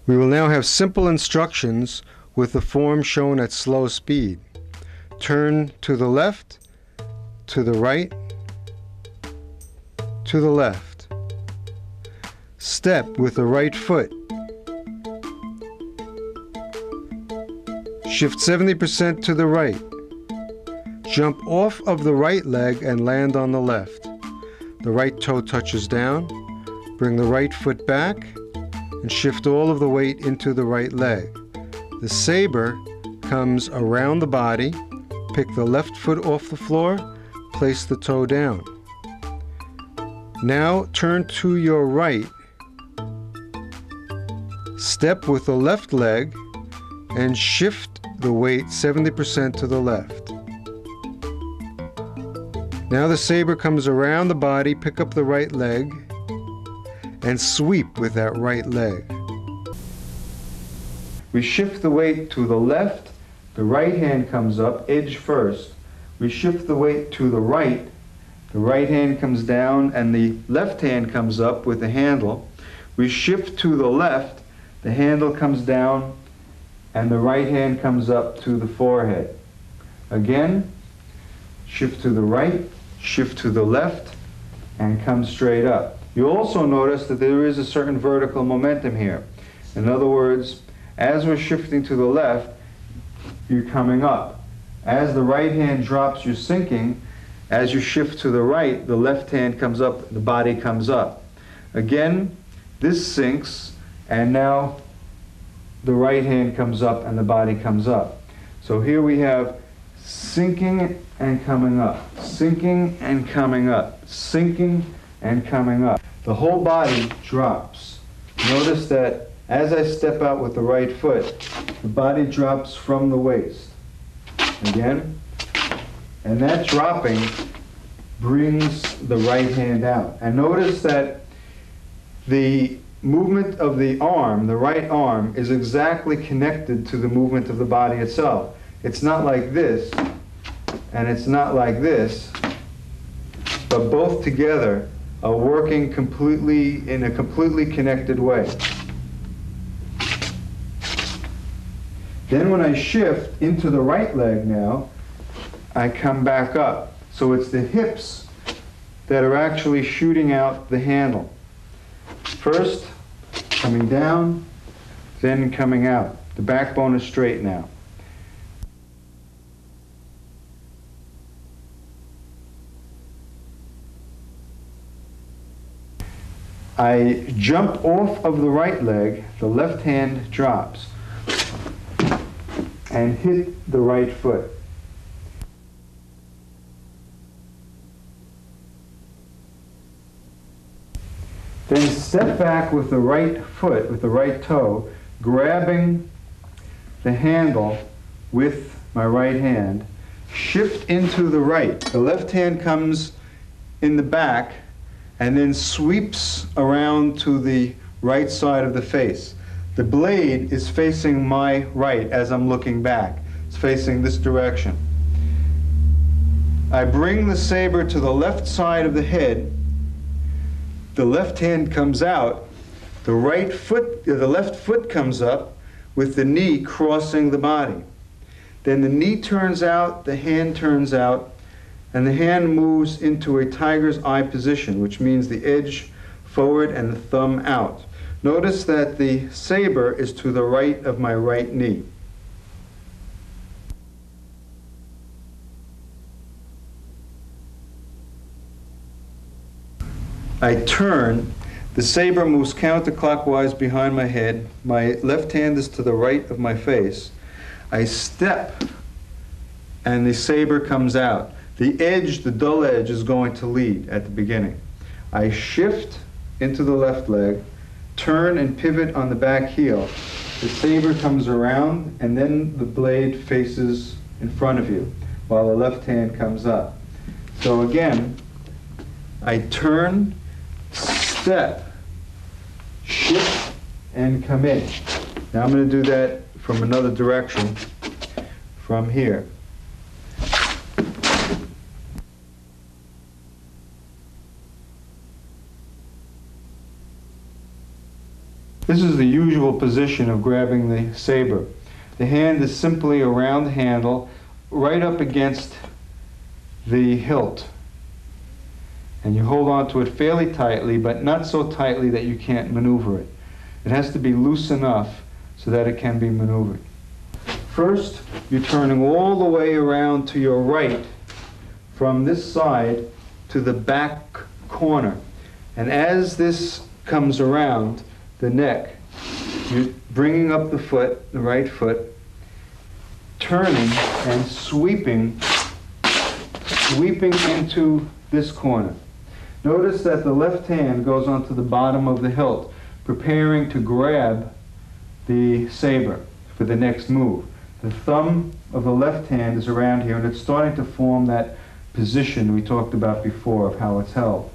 We will now have simple instructions with the form shown at slow speed. Turn to the left, to the right, to the left. Step with the right foot. Shift 70% to the right. Jump off of the right leg and land on the left. The right toe touches down. Bring the right foot back and shift all of the weight into the right leg. The saber comes around the body. Pick the left foot off the floor, place the toe down. Now turn to your right. Step with the left leg and shift the weight 70% to the left. Now the saber comes around the body, pick up the right leg, and sweep with that right leg. We shift the weight to the left, the right hand comes up, edge first. We shift the weight to the right hand comes down, and the left hand comes up with the handle. We shift to the left, the handle comes down, and the right hand comes up to the forehead. Again, shift to the right, shift to the left, and come straight up. You also notice that there is a certain vertical momentum here. In other words, as we're shifting to the left, you're coming up. As the right hand drops, you're sinking. As you shift to the right, the left hand comes up, the body comes up. Again, this sinks, and now the right hand comes up and the body comes up. So here we have sinking and coming up, sinking and coming up, sinking and coming up. The whole body drops. Notice that as I step out with the right foot, the body drops from the waist. Again, and that dropping brings the right hand out. And notice that the movement of the arm, the right arm, is exactly connected to the movement of the body itself. It's not like this, and it's not like this, but both together are working completely in a completely connected way. Then when I shift into the right leg now, I come back up. So it's the hips that are actually shooting out the handle. First, coming down, then coming out. The backbone is straight now. I jump off of the right leg, the left hand drops, and hit the right foot. Then step back with the right foot, with the right toe, grabbing the handle with my right hand, shift into the right. The left hand comes in the back and then sweeps around to the right side of the face. The blade is facing my right as I'm looking back. It's facing this direction. I bring the saber to the left side of the head. The left hand comes out. The left foot comes up with the knee crossing the body. Then the knee turns out, the hand turns out, and the hand moves into a tiger's eye position, which means the edge forward and the thumb out. Notice that the saber is to the right of my right knee. I turn, the saber moves counterclockwise behind my head, my left hand is to the right of my face. I step, and the saber comes out. The edge, the dull edge, is going to lead at the beginning. I shift into the left leg, turn and pivot on the back heel. The saber comes around, and then the blade faces in front of you, while the left hand comes up. So again, I turn, step, shift, and come in. Now I'm going to do that from another direction, from here. This is the usual position of grabbing the saber. The hand is simply around the handle, right up against the hilt. And you hold on to it fairly tightly, but not so tightly that you can't maneuver it. It has to be loose enough so that it can be maneuvered. First, you're turning all the way around to your right from this side to the back corner. And as this comes around the neck, you're bringing up the foot, the right foot, turning and sweeping into this corner. Notice that the left hand goes onto the bottom of the hilt, preparing to grab the saber for the next move. The thumb of the left hand is around here, and it's starting to form that position we talked about before of how it's held.